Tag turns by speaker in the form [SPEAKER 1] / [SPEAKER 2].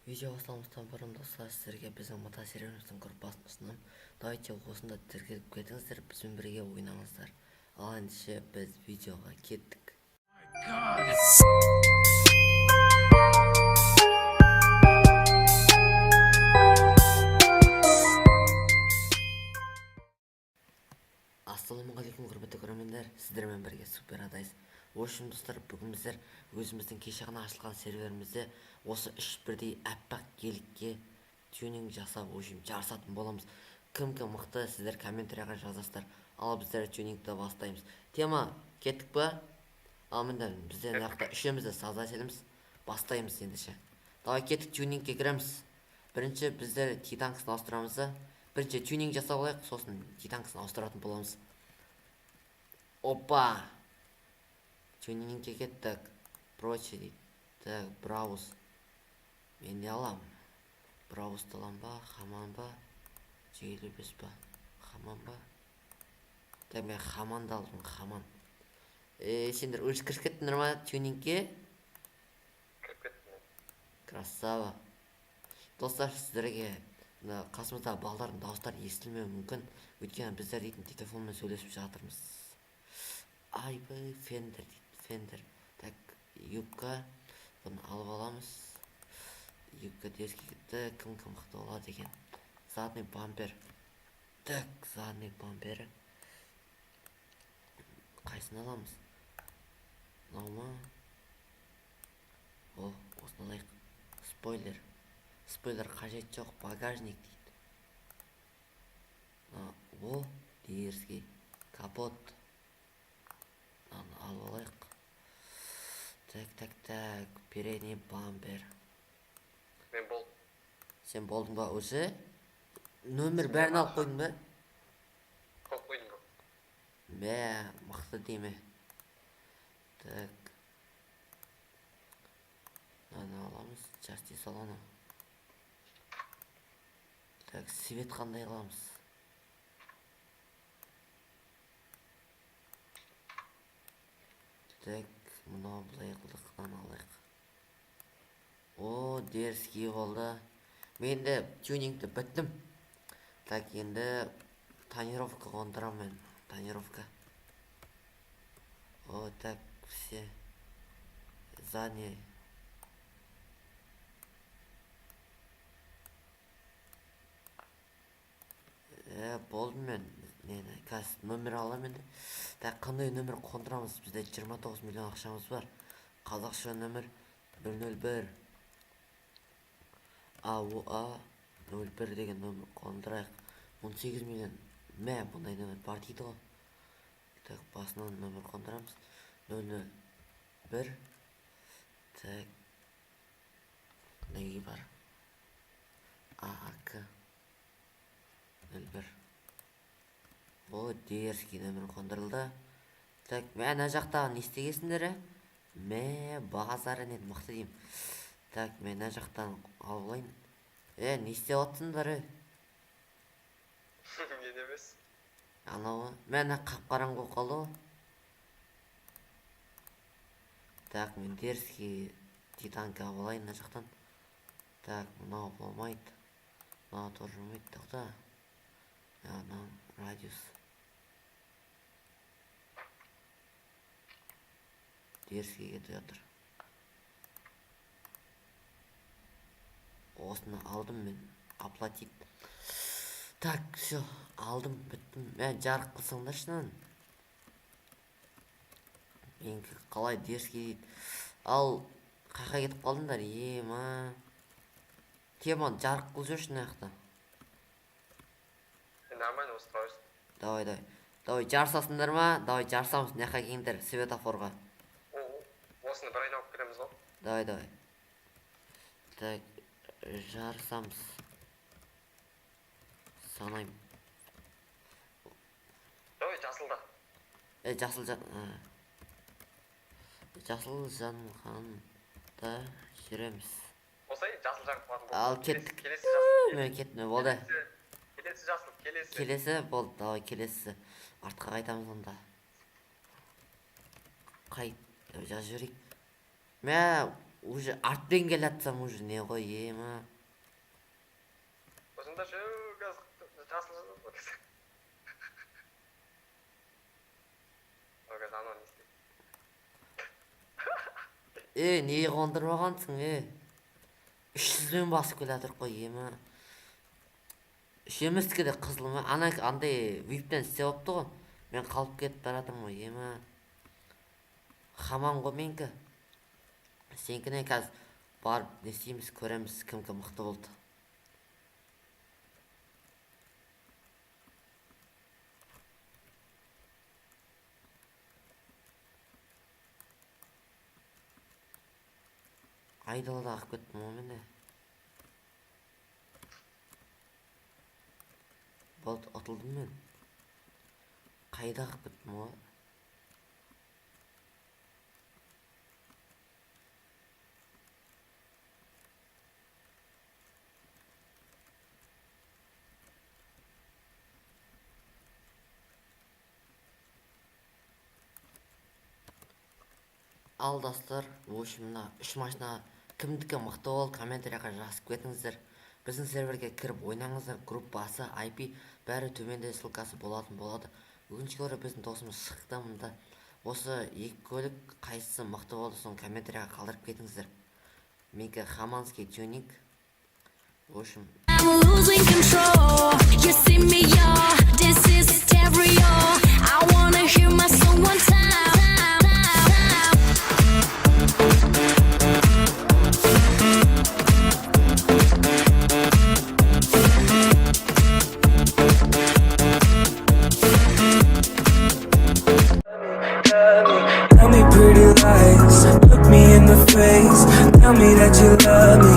[SPEAKER 1] Видео басталмастан бұрын достар, сіздерге біздің мотосервисіміздің группасын ұсынамын. Давайте осында тіркеліп кетіңіздер, бізбен бірге ойнаңыздар. Ал ендеше біз видеоға кеттік. Ассалаумағалейкум құрметті көрермендер, сіздермен бірге Супер Адайс. Общем достар, бүгін біздер өзіміздің кеше ғана ашылған серверімізде осы 3 бірдей аппақ геликке тюнинг жасап, жарысатын боламыз. Кім мықты, сіздер комментарияға жазасыздар. Ал біздер тюнингті бастаймыз. Тема кеттік па? Ал мында біздер мына үшеумізді создателіміз, бастаймыз ендеше. Давай кеттік, тюнингке кіреміз. Бірінші біздер титанкасын ауыстырамыз. Бірінші тюнинг жасап алайық, сосын титанкасын ауыстыратын боламыз. Опа! Тюнингке кеттік. Прочее дейді. Так, брауз. Мен не алам? Браузды алам ба, хаман ба? Жейлі бес ба? Хаман ба? Так, мен хаманды алдым, хаман. Сендер өзі кіріп кеттіңдер ма тюнингке?
[SPEAKER 2] Кіріп кеттім.
[SPEAKER 1] Красава. Достар, сіздерге қасымыздағы балдардың дауыстары естілмеуі мүмкін. Өйткені біздер дейтін телефонмен сөйлесіп жатырмыз. Айбай, фендер дейді, фендер. Так, юбка. Бұны алып аламыз. Юбка дерске кетті, кім мықты болады екен. Задный бампер. Так, задный бампері. Қайсын аламыз? Мынау ма? О, осыны алайық. Спойлер. Спойлер қажет жоқ, багажник дейді. О, дерзгей. Капот. Алып алайық. Так, передний бампер.
[SPEAKER 2] Мен болдым.
[SPEAKER 1] Сен болдың ба өзі? Нөмір бәрін алып қойдың ба?
[SPEAKER 2] Қойып қойдым ба?
[SPEAKER 1] Бә, мықты дейме. Так. Аны аламыз, части салоны. Так, свет қандай аламыз? Так, мынау былай қылдықтан алайық. О, дерзкий болды. Мен де тюнингті біттім. Так, енді тонировка қондырам мен. Тонировка. О, так, все. Задний. Болды мен. Қазір нөмір алам енді. Так, қандай нөмір қондырамыз? Бізде 29 миллион ақшамыз бар. Қазақша нөмір 101. АУА 01 деген нөмір қондырайық. 18 миллион. Мә, бұндай нөмір бар дейді ғой. Так, басынан нөмір қондырамыз. 001. Так. Неге бар? ААК 01. О, дерзкий нөмір қондырылды. Так, мен ана жақтағы не істегесіңдер? Мә, базары нет, мықты деймін. Так, мен ана жақтан алып алайын. Не істеп отырсыңдар?
[SPEAKER 2] Мен емес.
[SPEAKER 1] Анау, мен қап-қараңғы болып қалды ғой. Так, мен дерзкий титанка алып алайын ана жақтан. Так, мынау болмайды. Мынау тоже болмайды. Тоқта. Мынау радиус. Дерзкий кетіп жатыр. Осыны алдым мен. Оплатить. Так, все. Алдым, біттім. Мен жарық қылсаңдар шынан. Менікі қалай дерзкий дейді. Ал, қақа кетіп қалдыңдар? Ема. Теман, жарық қыл жүрші наяқта.
[SPEAKER 2] Нормально устроюсь.
[SPEAKER 1] Давай, жарысасыңдар ма? Давай, жарысамыз. Наяққа келіңдер, светофорға.
[SPEAKER 2] Осыны бір айналып келеміз ғой.
[SPEAKER 1] Давай. Так, жарысамыз. Санайым.
[SPEAKER 2] Давай, жасылда.
[SPEAKER 1] Жасыл жанғанда жүреміз.
[SPEAKER 2] Осай, жасыл жағып қалатын болды.
[SPEAKER 1] Ал, кеттік.
[SPEAKER 2] Келесі жасыл.
[SPEAKER 1] Мен кеттім, болды.
[SPEAKER 2] Келесі жасыл, келесі.
[SPEAKER 1] Келесі, болды, давай, келесі. Артқа қайтамыз онда. Қайт, жаз жүрейік. Мә, уже артпен келатсам уже не ғой ема.
[SPEAKER 2] Осында шу жасыл Ага, анан не істейді?
[SPEAKER 1] Не қондырмағансың, 300-мен басып келатыр ғой ема. Шемістікі де қызыл ма? Андай виптен істеп опты ғой. Мен қалып кетіп баратым ғой ема. Хамам ғой менкі. Сенкіне қазір барып не істейміз, көреміз кім мықты болды. Айдалада ағып кеттім ғой мен де. Болды, ұтылдым мен. Қайда ағып кеттім ғой. Ал достар, мына 3 машина кімдікі мықты болды, комментарияға жазып кетіңіздер. Біздің серверге кіріп ойнаңыздар, группасы, IP бәрі төменде ссылкасы болады. Өкінішке орай біздің досымыз шықты мында. Осы екі көлік қайсысы мықты болды, соны комментарияға қалдырып кетіңіздер. Менікі Хаманский тюнинг. В общем,
[SPEAKER 3] I'm losing control. You see me, y'all. This is stereo. I wanna hear my song one time.
[SPEAKER 4] Tell me pretty lies, look me in the face. Tell me that you love me,